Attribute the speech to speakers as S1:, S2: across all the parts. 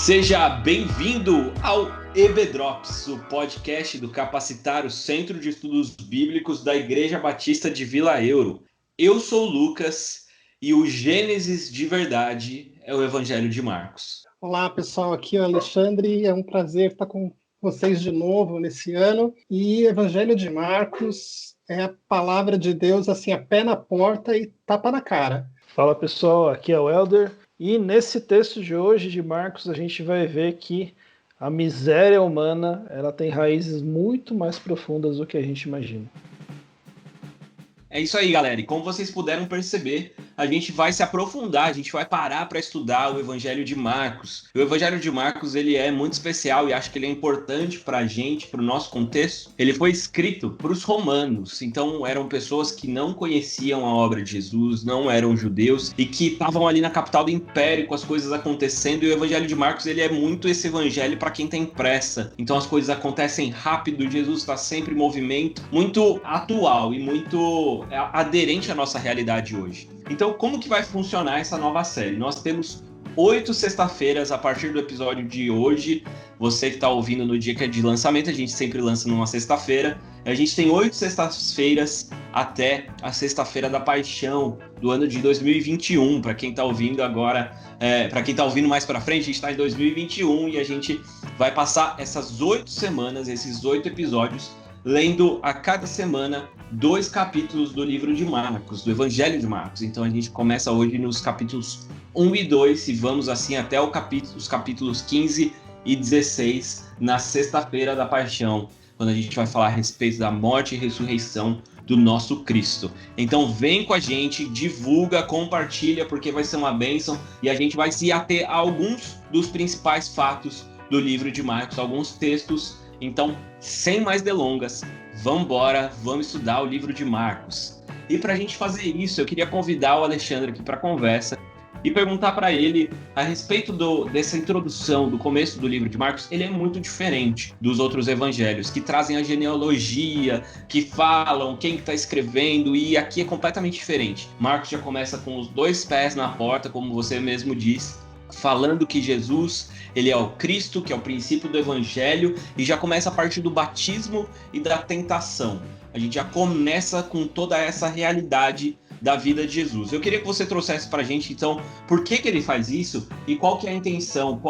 S1: Seja bem-vindo ao EBDrops, o podcast do Capacitar, o Centro de Estudos Bíblicos da Igreja Batista de Vila Euro. Eu sou o Lucas e o Gênesis de verdade é o Evangelho de Marcos.
S2: Olá pessoal, aqui é o Alexandre, é um prazer estar com vocês de novo nesse ano. E Evangelho de Marcos é a palavra de Deus, assim, a pé na porta e tapa na cara.
S3: Fala pessoal, aqui é o Helder. E nesse texto de hoje de Marcos a gente vai ver que a miséria humana ela tem raízes muito mais profundas do que a gente imagina.
S1: É isso aí, galera. E como vocês puderam perceber, a gente vai se aprofundar, a gente vai parar para estudar o Evangelho de Marcos. O Evangelho de Marcos, ele é muito especial e acho que ele é importante para a gente, para o nosso contexto. Ele foi escrito para os romanos, então eram pessoas que não conheciam a obra de Jesus, não eram judeus e que estavam ali na capital do império com as coisas acontecendo. E o Evangelho de Marcos, ele é muito esse evangelho para quem tem pressa. Então as coisas acontecem rápido, Jesus está sempre em movimento, muito atual e muito aderente à nossa realidade hoje. Então, como que vai funcionar essa nova série? Nós temos 8 sexta-feiras a partir do episódio de hoje. Você que está ouvindo no dia que é de lançamento, a gente sempre lança numa sexta-feira. A gente tem 8 sextas-feiras até a sexta-feira da Paixão do ano de 2021. Para quem está ouvindo agora, para quem está ouvindo mais para frente, a gente está em 2021 e a gente vai passar essas 8 semanas, esses 8 episódios, lendo a cada semana 2 capítulos do livro de Marcos, do Evangelho de Marcos. Então a gente começa hoje nos capítulos 1 e 2 e vamos assim até os capítulos 15 e 16 na sexta-feira da Paixão, quando a gente vai falar a respeito da morte e ressurreição do nosso Cristo. Então vem com a gente, divulga, compartilha, porque vai ser uma bênção e a gente vai se ater a alguns dos principais fatos do livro de Marcos, alguns textos. Então, sem mais delongas, vamos embora, vamos estudar o livro de Marcos. E para a gente fazer isso, eu queria convidar o Alexandre aqui para a conversa e perguntar para ele a respeito dessa introdução, do começo do livro de Marcos. Ele é muito diferente dos outros evangelhos, que trazem a genealogia, que falam quem está escrevendo, e aqui é completamente diferente. Marcos já começa com os 2 pés na porta, como você mesmo disse, falando que Jesus, ele é o Cristo, que é o princípio do Evangelho, e já começa a partir do batismo e da tentação. A gente já começa com toda essa realidade da vida de Jesus. Eu queria que você trouxesse para a gente, então, por que ele faz isso e qual que é a intenção,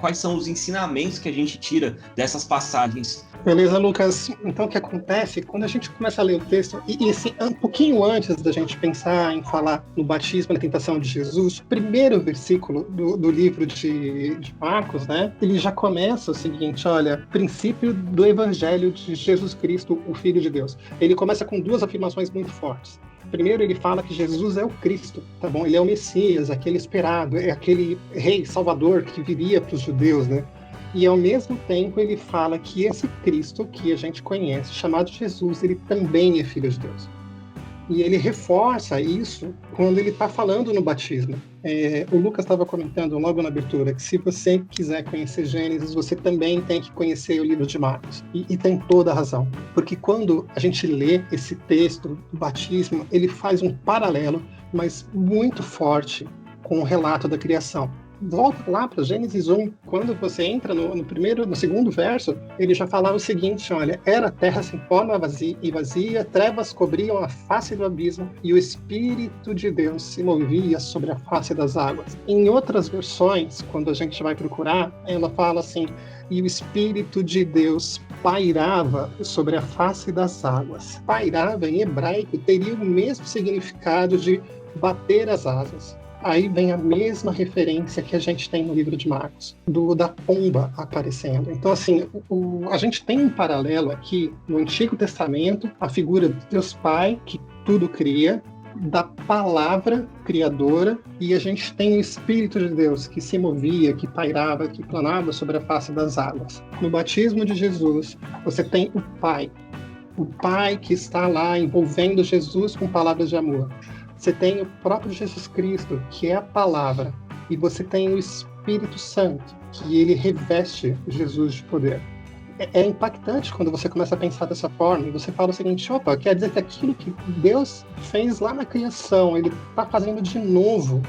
S1: quais são os ensinamentos que a gente tira dessas passagens.
S2: Beleza, Lucas? Então, o que acontece, quando a gente começa a ler o texto, e assim, um pouquinho antes da gente pensar em falar no batismo e na tentação de Jesus, o primeiro versículo do livro de Marcos, né, ele já começa o seguinte: olha, princípio do Evangelho de Jesus Cristo, o Filho de Deus. Ele começa com 2 afirmações muito fortes. Primeiro, ele fala que Jesus é o Cristo, tá bom? Ele é o Messias, aquele esperado, é aquele rei salvador que viria para os judeus, né? E ao mesmo tempo ele fala que esse Cristo que a gente conhece, chamado Jesus, ele também é Filho de Deus. E ele reforça isso quando ele está falando no batismo. O Lucas estava comentando logo na abertura que se você quiser conhecer Gênesis, você também tem que conhecer o livro de Marcos. E tem toda a razão. Porque quando a gente lê esse texto do batismo, ele faz um paralelo, mas muito forte, com o relato da criação. Volta lá para Gênesis 1, quando você entra no segundo verso, ele já falava o seguinte: olha, era a terra sem forma e vazia, trevas cobriam a face do abismo e o Espírito de Deus se movia sobre a face das águas. Em outras versões, quando a gente vai procurar, ela fala assim: e o Espírito de Deus pairava sobre a face das águas. Pairava em hebraico teria o mesmo significado de bater as asas. Aí vem a mesma referência que a gente tem no livro de Marcos, da pomba aparecendo. Então, assim, a gente tem um paralelo aqui no Antigo Testamento, a figura de Deus Pai, que tudo cria, da palavra criadora, e a gente tem o Espírito de Deus, que se movia, que pairava, que planava sobre a face das águas. No batismo de Jesus, você tem o Pai que está lá envolvendo Jesus com palavras de amor. Você tem o próprio Jesus Cristo, que é a palavra, e você tem o Espírito Santo, que ele reveste Jesus de poder. É impactante quando você começa a pensar dessa forma, e você fala o seguinte: opa, quer dizer que aquilo que Deus fez lá na criação, ele está fazendo de novo,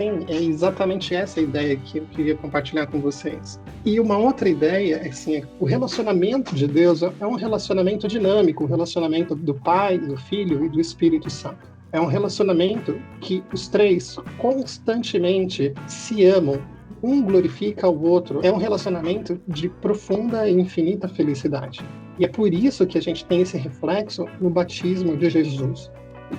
S2: Sim, é exatamente essa a ideia que eu queria compartilhar com vocês. E uma outra ideia é assim, o relacionamento de Deus é um relacionamento dinâmico, o relacionamento do Pai, do Filho e do Espírito Santo. É um relacionamento que os três constantemente se amam, um glorifica o outro. É um relacionamento de profunda e infinita felicidade. E é por isso que a gente tem esse reflexo no batismo de Jesus.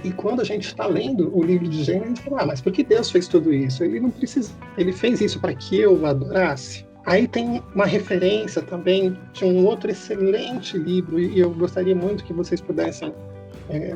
S2: E quando a gente está lendo o livro de Gênesis, a gente fala, mas por que Deus fez tudo isso? Ele não precisa. Ele fez isso para que eu o adorasse. Aí tem uma referência também de um outro excelente livro, e eu gostaria muito que vocês pudessem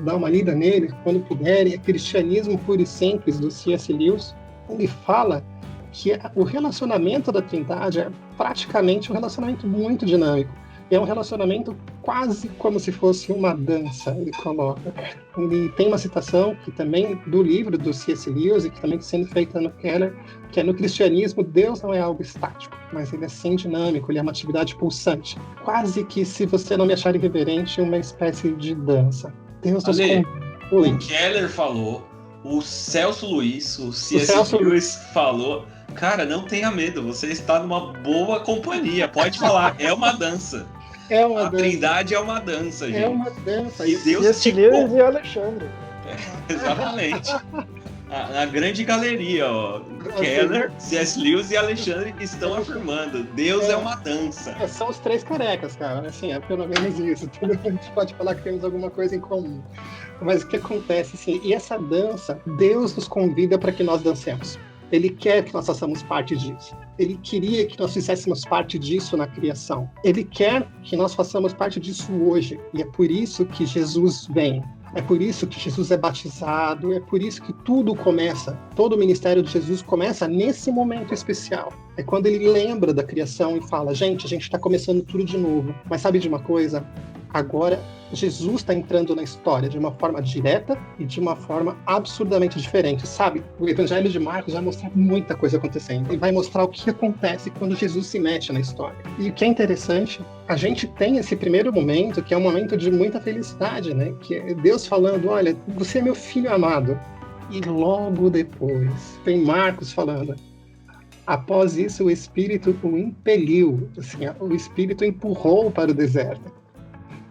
S2: dar uma lida nele, quando puderem, é Cristianismo Puro e Simples, do C.S. Lewis. Ele fala que o relacionamento da Trindade é praticamente um relacionamento muito dinâmico. É um relacionamento quase como se fosse uma dança, ele coloca. Ele tem uma citação que também do livro do C.S. Lewis, e que também está sendo feita no Keller, que é: no cristianismo, Deus não é algo estático, mas ele é sim dinâmico, ele é uma atividade pulsante. Quase que, se você não me achar irreverente, uma espécie de dança. Deus nos
S1: o Keller falou, o Celso Luiz, o C.S. Lewis falou... Cara, não tenha medo, você está numa boa companhia, pode falar, é uma dança.
S2: É uma
S1: dança. Trindade é uma dança, gente.
S2: É uma dança.
S3: E Deus te Lewis e Alexandre.
S1: Exatamente. Na grande galeria, ó, Keller, C.S. Lewis e Alexandre estão afirmando, Deus é uma dança.
S2: São os três carecas, cara, assim, é pelo menos isso. A gente pode falar que temos alguma coisa em comum. Mas o que acontece, assim, e essa dança, Deus nos convida para que nós dancemos. Ele quer que nós façamos parte disso. Ele queria que nós fizéssemos parte disso na criação. Ele quer que nós façamos parte disso hoje. E é por isso que Jesus vem. É por isso que Jesus é batizado. É por isso que tudo começa. Todo o ministério de Jesus começa nesse momento especial. É quando ele lembra da criação e fala: gente, a gente está começando tudo de novo. Mas sabe de uma coisa? Agora, Jesus está entrando na história de uma forma direta e de uma forma absurdamente diferente, sabe? O Evangelho de Marcos vai mostrar muita coisa acontecendo e vai mostrar o que acontece quando Jesus se mete na história. E o que é interessante, a gente tem esse primeiro momento, que é um momento de muita felicidade, né? Que é Deus falando: olha, você é meu filho amado. E logo depois, tem Marcos falando: após isso, o Espírito o impeliu, assim, o Espírito empurrou para o deserto.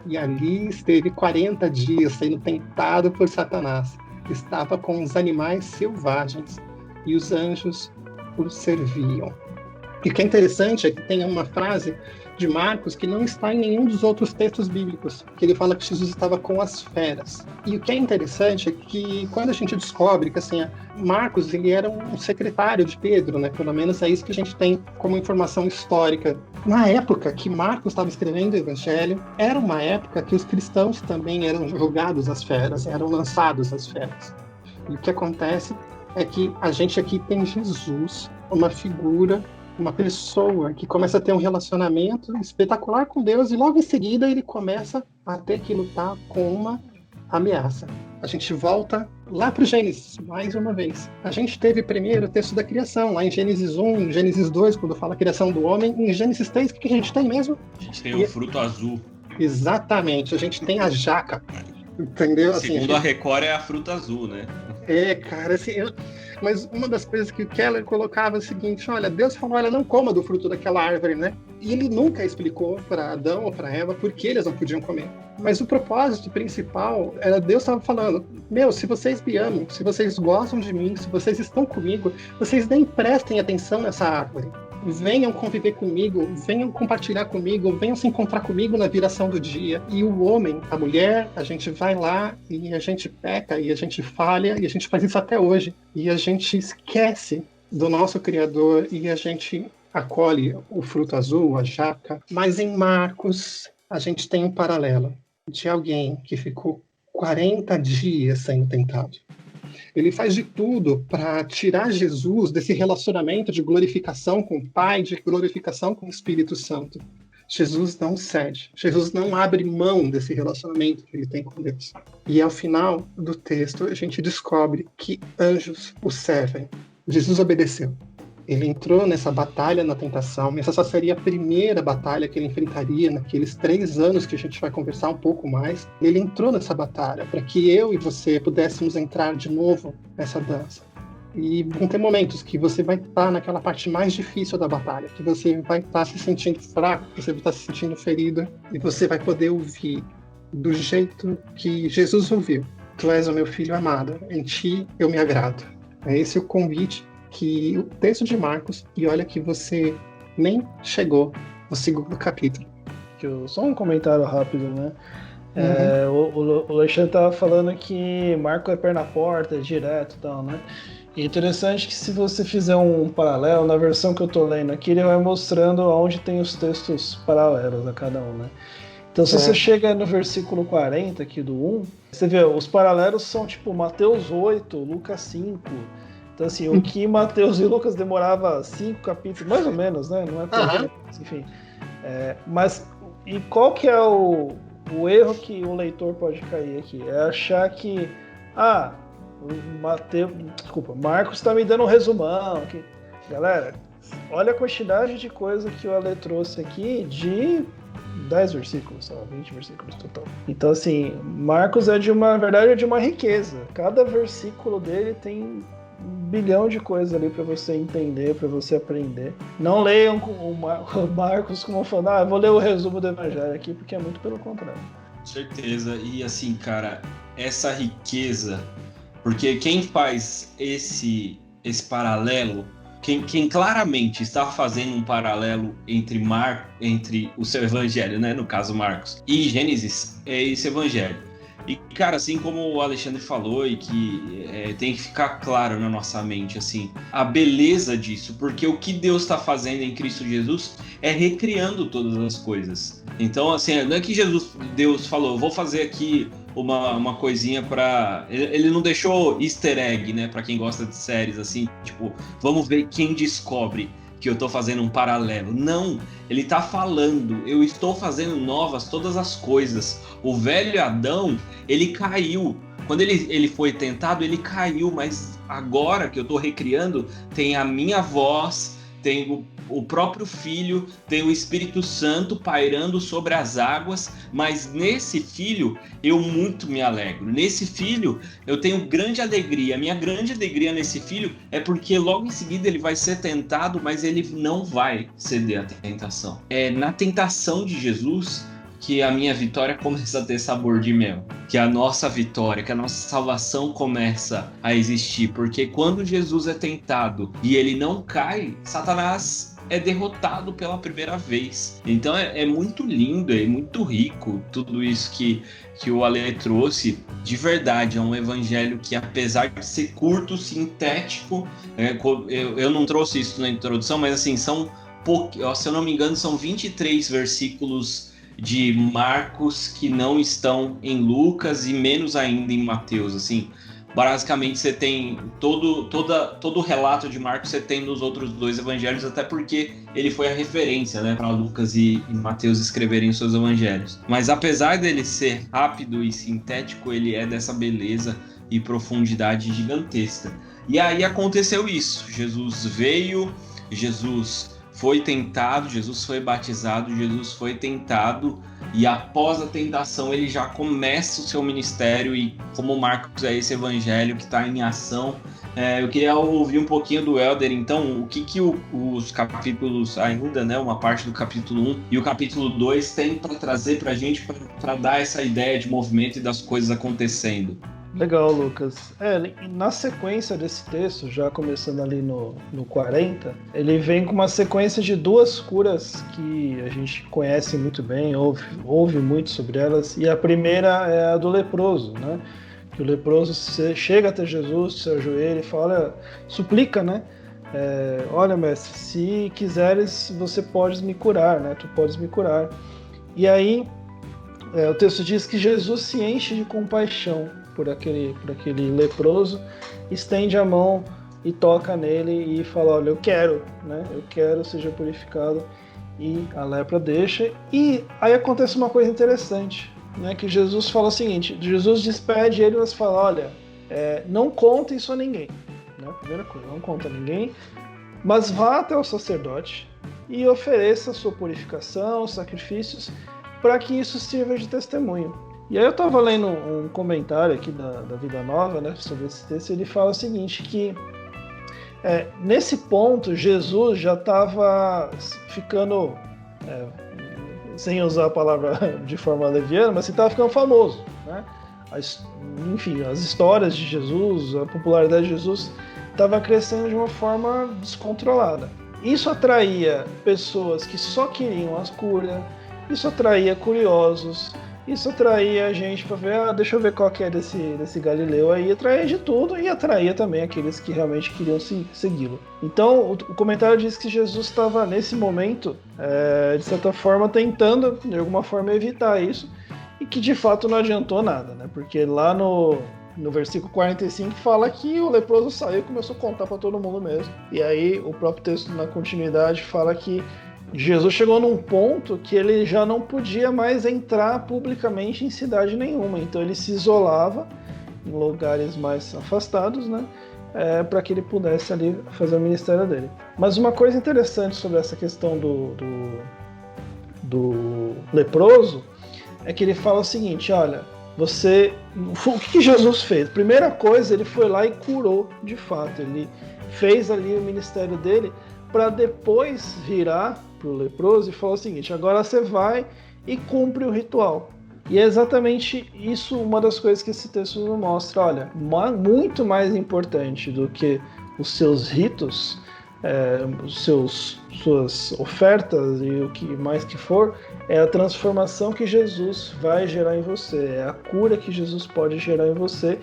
S2: E ali esteve 40 dias sendo tentado por Satanás. Estava com os animais selvagens e os anjos o serviam. E o que é interessante é que tem uma frase de Marcos que não está em nenhum dos outros textos bíblicos, que ele fala que Jesus estava com as feras. E o que é interessante é que quando a gente descobre que assim, Marcos ele era um secretário de Pedro, né? Pelo menos é isso que a gente tem como informação histórica. Na época que Marcos estava escrevendo o Evangelho, era uma época que os cristãos também eram jogados às feras, eram lançados às feras. E o que acontece é que a gente aqui tem Jesus, uma figura, uma pessoa que começa a ter um relacionamento espetacular com Deus e logo em seguida ele começa a ter que lutar com uma ameaça. A gente volta lá para o Gênesis, mais uma vez. A gente teve primeiro o texto da criação, lá em Gênesis 1, em Gênesis 2, quando fala a criação do homem. Em Gênesis 3, o que a gente tem mesmo?
S1: A gente tem o fruto azul.
S2: Exatamente, a gente tem a jaca. Entendeu?
S1: Segundo assim, a Record é a fruta azul, né?
S2: Cara, assim... Mas uma das coisas que o Keller colocava é o seguinte: olha, Deus falou, olha, não coma do fruto daquela árvore, né? E ele nunca explicou para Adão ou para Eva por que eles não podiam comer. Mas o propósito principal era Deus estava falando: meu, se vocês me amam, se vocês gostam de mim, se vocês estão comigo, vocês nem prestem atenção nessa árvore. Venham conviver comigo, venham compartilhar comigo, venham se encontrar comigo na viração do dia. E o homem, a mulher, a gente vai lá e a gente peca, e a gente falha, e a gente faz isso até hoje. E a gente esquece do nosso Criador e a gente acolhe o fruto azul, a jaca. Mas em Marcos, a gente tem um paralelo de alguém que ficou 40 dias sendo tentado. Ele faz de tudo para tirar Jesus desse relacionamento de glorificação com o Pai, de glorificação com o Espírito Santo. Jesus não cede. Jesus não abre mão desse relacionamento que ele tem com Deus. E ao final do texto, a gente descobre que anjos o servem. Jesus obedeceu. Ele entrou nessa batalha na tentação, e essa só seria a primeira batalha que ele enfrentaria naqueles 3 anos que a gente vai conversar um pouco mais. Ele entrou nessa batalha para que eu e você pudéssemos entrar de novo nessa dança. E vão ter momentos que você vai estar naquela parte mais difícil da batalha, que você vai estar se sentindo fraco, que você vai estar se sentindo ferido, e você vai poder ouvir do jeito que Jesus ouviu. Tu és o meu filho amado, em ti eu me agrado. É esse o convite que o texto de Marcos, e olha que você nem chegou no segundo capítulo.
S3: Só um comentário rápido, né? O Alexandre estava falando que Marco é perna porta, é direto e tal, né? E é interessante que se você fizer um paralelo, na versão que eu estou lendo aqui, ele vai mostrando onde tem os textos paralelos a cada um, né? Então, se você chega no versículo 40 aqui do 1, você vê, os paralelos são tipo Mateus 8, Lucas 5. Então, assim, o que Mateus e Lucas demorava 5 capítulos, mais ou menos, né? Não é tão enfim. Mas, e qual que é o erro que o leitor pode cair aqui? É achar que, Marcos está me dando um resumão. Galera, olha a quantidade de coisa que o Ale trouxe aqui de 10 versículos, 20 versículos total. Então, assim, Marcos na verdade, é de uma riqueza. Cada versículo dele tem 1 bilhão de coisas ali para você entender, para você aprender. Não leiam o Marcos como falando, vou ler o resumo do Evangelho aqui, porque é muito pelo contrário.
S1: Certeza. E assim, cara, essa riqueza, porque quem faz esse paralelo, quem claramente está fazendo um paralelo entre o seu evangelho, né, no caso Marcos, e Gênesis, é esse evangelho. E, cara, assim como o Alexandre falou, e que tem que ficar claro na nossa mente, assim, a beleza disso, porque o que Deus está fazendo em Cristo Jesus é recriando todas as coisas. Então, assim, não é que Deus falou, vou fazer aqui uma coisinha pra... Ele não deixou easter egg, né, pra quem gosta de séries, assim, tipo, vamos ver quem descobre que eu tô fazendo um paralelo. Não, ele tá falando, eu estou fazendo novas todas as coisas. O velho Adão, ele caiu. Quando ele foi tentado, ele caiu, mas agora que eu tô recriando, tem a minha voz, tem o próprio Filho, tem o Espírito Santo pairando sobre as águas, mas nesse Filho eu muito me alegro. Nesse Filho eu tenho grande alegria. A minha grande alegria nesse Filho é porque logo em seguida ele vai ser tentado, mas ele não vai ceder à tentação. É na tentação de Jesus que a minha vitória começa a ter sabor de mel, que a nossa vitória, que a nossa salvação começa a existir, porque quando Jesus é tentado e ele não cai, Satanás é derrotado pela primeira vez. Então é muito lindo, é muito rico tudo isso que o Ale trouxe. De verdade, é um evangelho que, apesar de ser curto, sintético, eu não trouxe isso na introdução, mas assim, se eu não me engano, são 23 versículos de Marcos que não estão em Lucas e menos ainda em Mateus. Assim, basicamente você tem todo o relato de Marcos você tem nos outros 2 evangelhos, até porque ele foi a referência, né, para Lucas e Mateus escreverem os seus evangelhos. Mas apesar dele ser rápido e sintético, ele é dessa beleza e profundidade gigantesca. E aí aconteceu isso. Jesus veio, Jesus foi tentado, Jesus foi batizado, Jesus foi tentado, e após a tentação ele já começa o seu ministério, e como Marcos é esse evangelho que está em ação. Eu queria ouvir um pouquinho do Helder, então, o que os capítulos ainda, né, uma parte do capítulo 1 e o capítulo 2 tem para trazer para a gente, para dar essa ideia de movimento e das coisas acontecendo.
S3: Legal, Lucas. Na sequência desse texto, já começando ali no 40, ele vem com uma sequência de 2 curas que a gente conhece muito bem, ouve muito sobre elas, e a primeira é a do leproso, né? Que o leproso chega até Jesus, se ajoelha e fala, suplica, né? Olha, mestre, se quiseres, você podes me curar, né? Tu podes me curar. E aí, o texto diz que Jesus se enche de compaixão por aquele leproso, estende a mão e toca nele e fala, olha, eu quero, né? Eu quero, seja purificado. E a lepra deixa. E aí acontece uma coisa interessante, né? Que Jesus fala o seguinte, Jesus despede ele, mas fala, olha, não conta isso a ninguém, né? Primeira coisa, não conta a ninguém, mas vá até o sacerdote e ofereça a sua purificação, os sacrifícios, para que isso sirva de testemunho. E aí eu estava lendo um comentário aqui da Vida Nova, né, sobre esse texto, e ele fala o seguinte, que Nesse ponto, Jesus já estava ficando, sem usar a palavra de forma leviana, mas estava ficando famoso, né? Enfim, as histórias de Jesus, a popularidade de Jesus estava crescendo de uma forma descontrolada. Isso atraía pessoas que só queriam as curas, isso atraía curiosos, isso atraía a gente para ver, deixa eu ver qual que é desse Galileu aí, atraía de tudo e atraía também aqueles que realmente queriam segui-lo. Então, o comentário diz que Jesus estava nesse momento, de certa forma, tentando, de alguma forma, evitar isso, e que de fato não adiantou nada, né? Porque lá no versículo 45 fala que o leproso saiu e começou a contar para todo mundo mesmo. E aí o próprio texto na continuidade fala que Jesus chegou num ponto que ele já não podia mais entrar publicamente em cidade nenhuma, então ele se isolava em lugares mais afastados, né, para que ele pudesse ali fazer o ministério dele. Mas uma coisa interessante sobre essa questão do leproso é que ele fala o seguinte: olha, o que Jesus fez? Primeira coisa, ele foi lá e curou de fato, ele fez ali o ministério dele para depois virar para o leproso e falar o seguinte: agora você vai e cumpre o ritual. E é exatamente isso uma das coisas que esse texto nos mostra. Olha, muito mais importante do que os seus ritos, suas ofertas e o que mais que for, é a transformação que Jesus vai gerar em você, é a cura que Jesus pode gerar em você.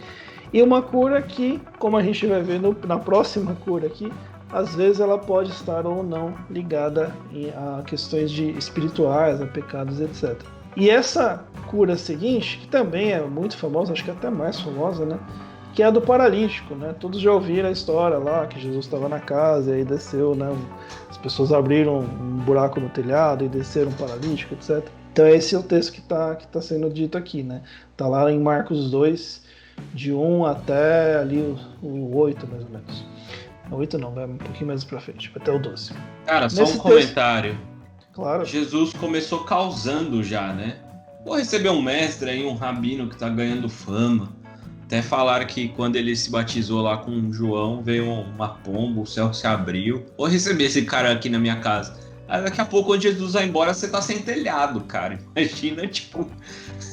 S3: E uma cura que, como a gente vai ver na próxima cura aqui, às vezes ela pode estar ou não ligada a questões espirituais, a pecados, etc. E essa cura seguinte, que também é muito famosa, acho que até mais famosa, né? Que é a do paralítico, né? Todos já ouviram a história lá, que Jesus estava na casa e aí desceu, né? As pessoas abriram um buraco no telhado e desceram um paralítico, etc. Então esse é o texto que tá sendo dito aqui, né? Tá lá em Marcos 2, de 1 até ali o 8, mais ou menos. 8 não, vai um pouquinho mais pra frente, até o 12.
S1: Cara, só um comentário.
S3: Claro.
S1: Jesus começou causando já, né? Vou receber um mestre aí, um rabino que tá ganhando fama. Até falaram que quando ele se batizou lá com João, veio uma pomba, o céu se abriu. Vou receber esse cara aqui na minha casa. Aí daqui a pouco, quando Jesus vai embora, você tá sem telhado, cara. Imagina, tipo,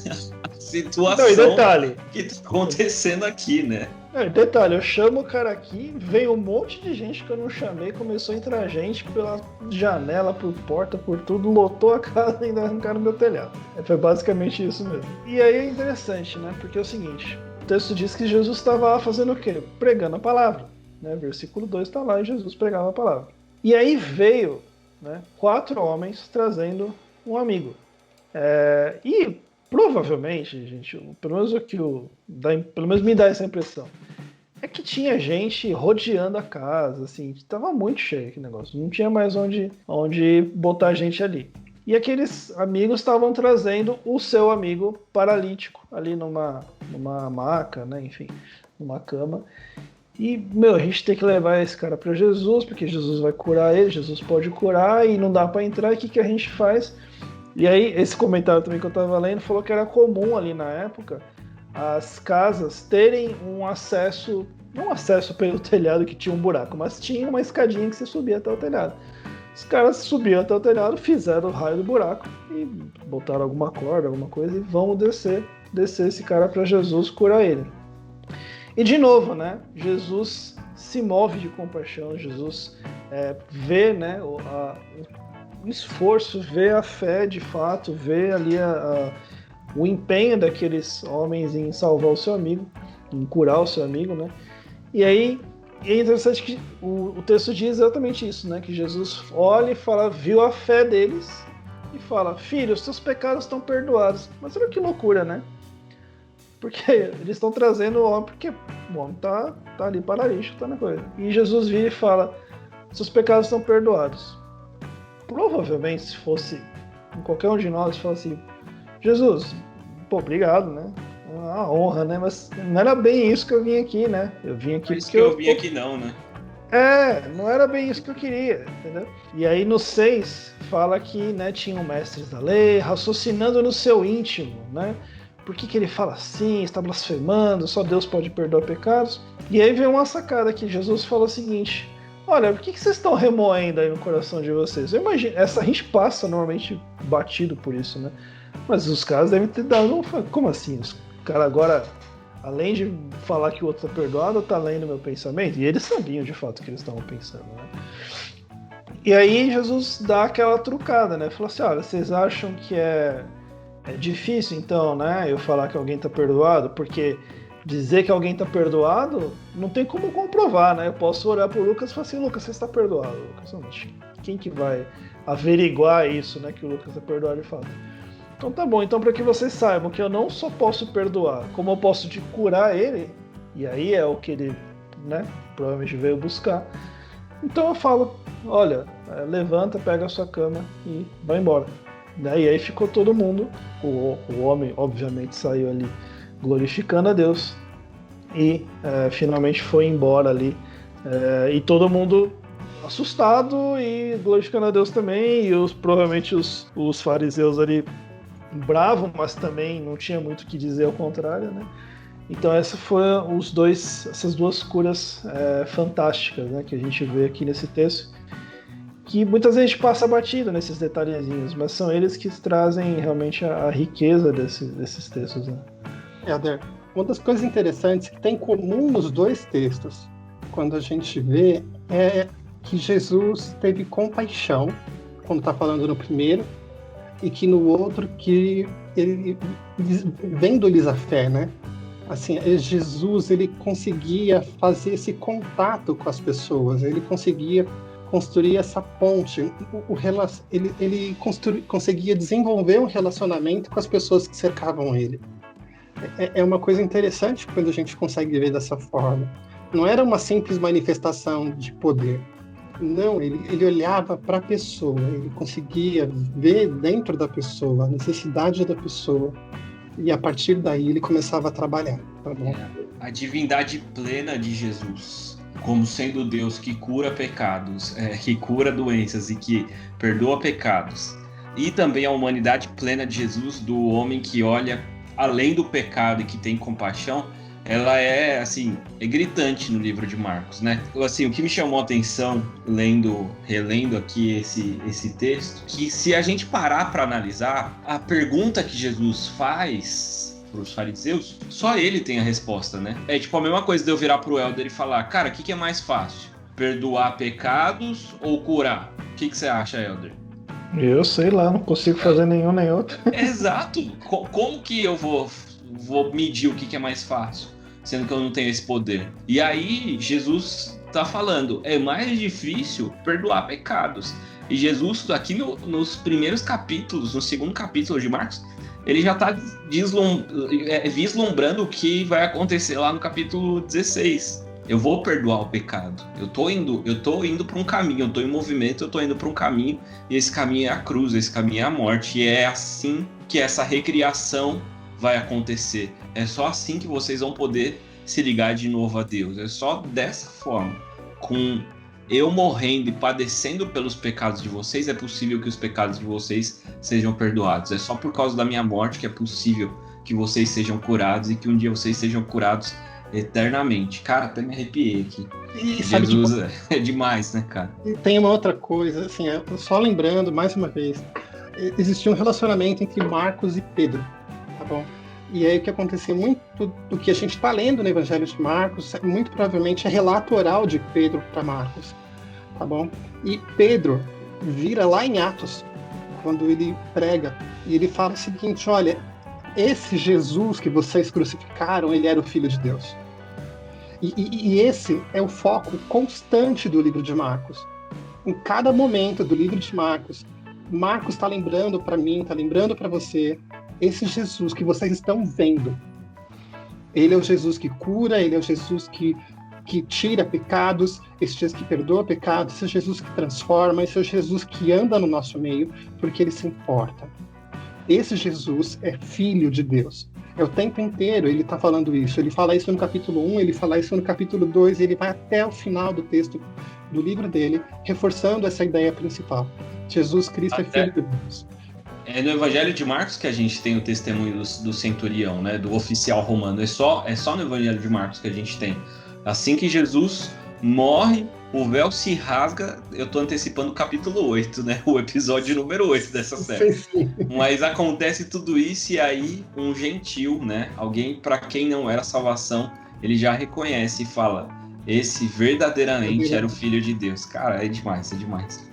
S1: a situação
S3: não, e detalhe,
S1: que tá acontecendo aqui, né?
S3: Detalhe, eu chamo o cara aqui, veio um monte de gente que eu não chamei, começou a entrar gente pela janela, por porta, por tudo, lotou a casa e ainda arrancaram meu telhado. Foi basicamente isso mesmo. E aí é interessante, né? Porque é o seguinte, o texto diz que Jesus estava lá fazendo o quê? Pregando a palavra. Né? Versículo 2 está lá e Jesus pregava a palavra. E aí veio, né, 4 homens trazendo um amigo. E provavelmente, gente, pelo menos me dá essa impressão, é que tinha gente rodeando a casa, assim, estava muito cheio aquele negócio, não tinha mais onde botar gente ali. E aqueles amigos estavam trazendo o seu amigo paralítico ali numa maca, né, enfim, numa cama. E, a gente tem que levar esse cara para Jesus, porque Jesus vai curar ele, Jesus pode curar e não dá para entrar, e o que a gente faz? E aí, esse comentário também que eu estava lendo falou que era comum ali na época as casas terem um acesso, não um acesso pelo telhado que tinha um buraco, mas tinha uma escadinha que você subia até o telhado. Os caras subiam até o telhado, fizeram o raio do buraco e botaram alguma corda, alguma coisa e vamos descer esse cara para Jesus curar ele. E de novo, né? Jesus se move de compaixão, Jesus vê, né, o esforço, vê a fé de fato, vê ali o empenho daqueles homens em salvar o seu amigo, em curar o seu amigo, né? E aí é interessante que o texto diz exatamente isso, né? Que Jesus olha e fala, viu a fé deles e fala: filho, os seus pecados estão perdoados. Mas olha que loucura, né? Porque eles estão trazendo o homem, porque o homem tá ali paralítico, tá na coisa. E Jesus vira e fala: seus pecados estão perdoados. Provavelmente, se fosse qualquer um de nós, fala assim: Jesus, obrigado, né? Uma honra, né? Mas não era bem isso que eu vim aqui, né? Eu vim aqui
S1: porque eu vim aqui não, né?
S3: Não era bem isso que eu queria, entendeu? E aí no 6 fala que, né, tinham mestres da lei raciocinando no seu íntimo, né? Por que ele fala assim, está blasfemando, só Deus pode perdoar pecados? E aí vem uma sacada que Jesus fala o seguinte: olha, por que vocês estão remoendo aí no coração de vocês? Eu imagino, a gente passa normalmente batido por isso, né? Mas os caras devem ter dado, como assim? Os caras agora, além de falar que o outro tá perdoado, tá lendo meu pensamento? E eles sabiam de fato o que eles estavam pensando, né? E aí Jesus dá aquela trucada, né? Falou assim, olha, vocês acham que é difícil então, né? Eu falar que alguém tá perdoado, porque dizer que alguém tá perdoado não tem como comprovar, né? Eu posso olhar pro Lucas e falar assim, Lucas, você está perdoado, Lucas. Quem que vai averiguar isso, né? Que o Lucas é perdoado de fato. Então tá bom, então para que vocês saibam que eu não só posso perdoar, como eu posso te curar ele, e aí é o que ele, né, provavelmente veio buscar. Então eu falo, olha, levanta, pega a sua cama e vai embora. E aí ficou todo mundo, o homem obviamente saiu ali glorificando a Deus e finalmente foi embora ali, e todo mundo assustado e glorificando a Deus também, e provavelmente os fariseus ali bravo, mas também não tinha muito o que dizer ao contrário, né? Então essas duas curas fantásticas, né, que a gente vê aqui nesse texto, que muitas vezes a gente passa batido nesses detalhezinhos, mas são eles que trazem realmente a riqueza desses textos, né?
S2: Helder, uma das coisas interessantes que tem em comum nos dois textos, quando a gente vê, é que Jesus teve compaixão, quando está falando no primeiro, e que no outro que ele vendo-lhes a fé, né? Assim, Jesus, ele conseguia fazer esse contato com as pessoas, ele conseguia construir essa ponte, ele conseguia desenvolver um relacionamento com as pessoas que cercavam ele. É uma coisa interessante quando a gente consegue ver dessa forma. Não era uma simples manifestação de poder. Não, ele olhava para a pessoa, ele conseguia ver dentro da pessoa, a necessidade da pessoa, e a partir daí ele começava a trabalhar. Tá bom?
S1: A divindade plena de Jesus, como sendo Deus que cura pecados, que cura doenças e que perdoa pecados, e também a humanidade plena de Jesus, do homem que olha além do pecado e que tem compaixão, ela é gritante no livro de Marcos, né? Assim, o que me chamou a atenção relendo aqui esse texto, que se a gente parar para analisar, a pergunta que Jesus faz para os fariseus, só ele tem a resposta, né? É tipo a mesma coisa de eu virar pro Helder e falar, cara, o que é mais fácil? Perdoar pecados ou curar? O que você acha, Helder?
S3: Eu sei lá, não consigo fazer nenhum nem outro.
S1: Exato! Como que eu vou medir o que é mais fácil, sendo que eu não tenho esse poder? E aí, Jesus tá falando, é mais difícil perdoar pecados. E Jesus, aqui nos primeiros capítulos, no segundo capítulo de Marcos, ele já tá vislumbrando o que vai acontecer lá no capítulo 16. Eu vou perdoar o pecado. Eu tô indo para um caminho, eu tô em movimento, eu tô indo para um caminho, e esse caminho é a cruz, esse caminho é a morte, e é assim que essa recriação vai acontecer. É só assim que vocês vão poder se ligar de novo a Deus. É só dessa forma, com eu morrendo e padecendo pelos pecados de vocês, é possível que os pecados de vocês sejam perdoados. É só por causa da minha morte que é possível que vocês sejam curados e que um dia vocês sejam curados eternamente. Cara, até me arrepiei aqui.
S2: E
S1: Jesus é demais, né, cara?
S2: E tem uma outra coisa, assim, só lembrando mais uma vez, existia um relacionamento entre Marcos e Pedro, tá bom? E aí o que aconteceu, muito do que a gente está lendo no Evangelho de Marcos, muito provavelmente é relato oral de Pedro para Marcos, tá bom? E Pedro vira lá em Atos, quando ele prega, e ele fala o seguinte, olha, esse Jesus que vocês crucificaram, ele era o Filho de Deus. E esse é o foco constante do livro de Marcos. Em cada momento do livro de Marcos está lembrando para mim, está lembrando para você, esse Jesus que vocês estão vendo. Ele é o Jesus que cura, ele é o Jesus que tira pecados, esse Jesus que perdoa pecados, esse Jesus que transforma, esse é o Jesus que anda no nosso meio, porque ele se importa. Esse Jesus é Filho de Deus. É o tempo inteiro ele está falando isso. Ele fala isso no capítulo 1, ele fala isso no capítulo 2, e ele vai até o final do texto do livro dele, reforçando essa ideia principal. Jesus Cristo é Filho de Deus.
S1: É no Evangelho de Marcos que a gente tem o testemunho do centurião, né, do oficial romano. É só no Evangelho de Marcos que a gente tem. Assim que Jesus morre, o véu se rasga. Eu tô antecipando o capítulo 8, né? O episódio número 8 dessa série.
S2: Sim.
S1: Mas acontece tudo isso e aí um gentil, né? Alguém para quem não era salvação, ele já reconhece e fala: esse verdadeiramente era o Filho de Deus. Cara, é demais, é demais.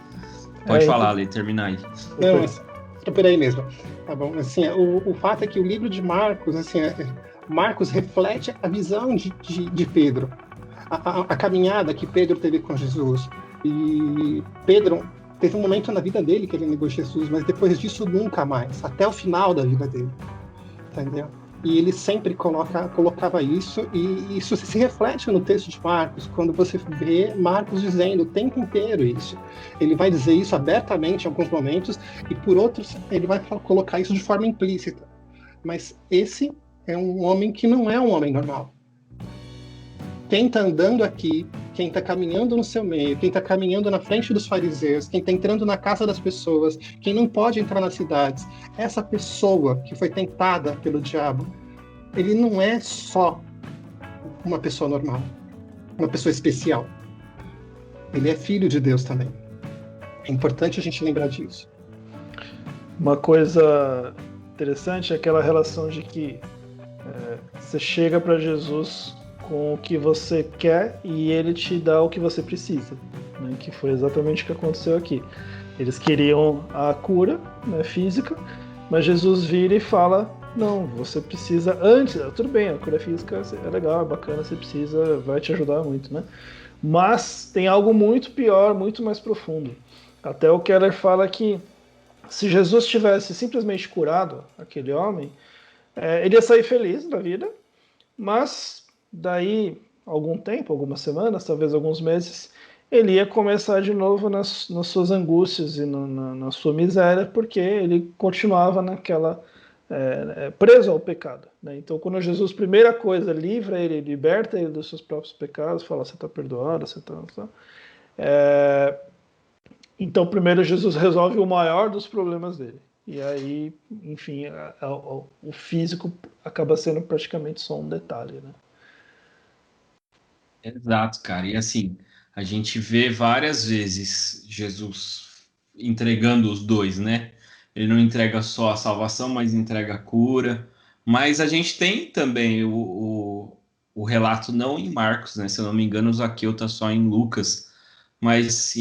S1: Pode falar, Ale, termina aí.
S2: Não, mas por aí mesmo. Tá bom. Assim, o fato é que o livro de Marcos, assim, Marcos reflete a visão de Pedro. A caminhada que Pedro teve com Jesus. E Pedro teve um momento na vida dele que ele negou Jesus, mas depois disso nunca mais, até o final da vida dele. Entendeu? E ele sempre colocava isso, e isso se reflete no texto de Marcos, quando você vê Marcos dizendo o tempo inteiro isso. Ele vai dizer isso abertamente em alguns momentos, e por outros ele vai colocar isso de forma implícita. Mas esse é um homem que não é um homem normal. Quem está andando aqui, quem está caminhando no seu meio, quem está caminhando na frente dos fariseus, quem está entrando na casa das pessoas, quem não pode entrar nas cidades, essa pessoa que foi tentada pelo diabo, ele não é só uma pessoa normal, uma pessoa especial. Ele é filho de Deus também. É importante a gente lembrar disso.
S3: Uma coisa interessante é aquela relação de que você chega para Jesus com o que você quer e ele te dá o que você precisa, né? Que foi exatamente o que aconteceu aqui. Eles queriam a cura, né, física, mas Jesus vira e fala: não, você precisa antes, tudo bem, a cura física é legal, é bacana, você precisa, vai te ajudar muito, né? Mas tem algo muito pior, muito mais profundo. Até o Keller fala que se Jesus tivesse simplesmente curado aquele homem, ele ia sair feliz da vida, mas daí algum tempo, algumas semanas, talvez alguns meses, ele ia começar de novo nas suas angústias e na sua miséria, porque ele continuava naquela preso ao pecado, né? Então, quando Jesus, primeira coisa, livra ele, liberta ele dos seus próprios pecados, fala: você está perdoado, você está... Então, primeiro Jesus resolve o maior dos problemas dele. E aí, enfim, o físico acaba sendo praticamente só um detalhe, né?
S1: Exato, cara. E assim, a gente vê várias vezes Jesus entregando os dois, né? Ele não entrega só a salvação, mas entrega a cura. Mas a gente tem também o relato, não em Marcos, né? Se eu não me engano, o Zaqueu está só em Lucas. Mas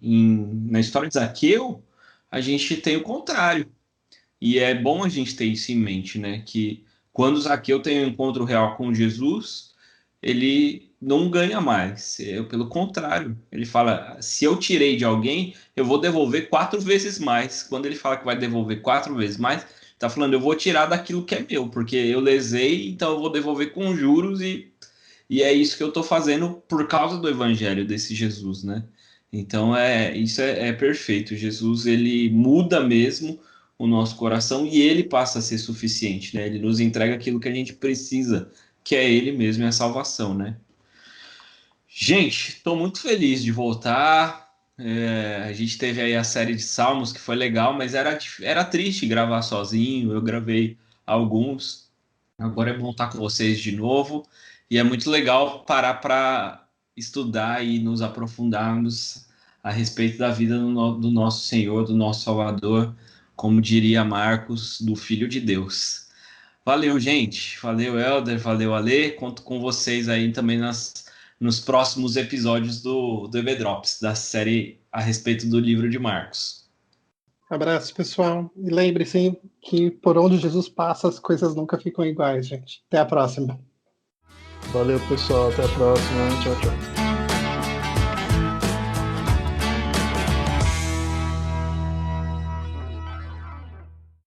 S1: na história de Zaqueu, a gente tem o contrário. E é bom a gente ter isso em mente, né? Que quando Zaqueu tem um encontro real com Jesus, ele não ganha mais. Pelo contrário, ele fala: se eu tirei de alguém, eu vou devolver 4 vezes mais. Quando ele fala que vai devolver 4 vezes mais, tá falando: eu vou tirar daquilo que é meu, porque eu lesei, então eu vou devolver com juros, e é isso que eu tô fazendo por causa do evangelho desse Jesus, né? Então isso é perfeito. Jesus, ele muda mesmo o nosso coração e ele passa a ser suficiente, né? Ele nos entrega aquilo que a gente precisa, que é ele mesmo e a salvação, né? Gente, estou muito feliz de voltar. A gente teve aí a série de Salmos, que foi legal, mas era triste gravar sozinho. Eu gravei alguns. Agora é bom estar com vocês de novo. E é muito legal parar para estudar e nos aprofundarmos a respeito da vida do nosso Senhor, do nosso Salvador, como diria Marcos, do Filho de Deus. Valeu, gente. Valeu, Helder. Valeu, Ale. Conto com vocês aí também nos próximos episódios do EB Drops, da série a respeito do livro de Marcos.
S2: Abraço, pessoal. E lembre-se que por onde Jesus passa, as coisas nunca ficam iguais, gente. Até a próxima.
S3: Valeu, pessoal. Até a próxima. Tchau, tchau.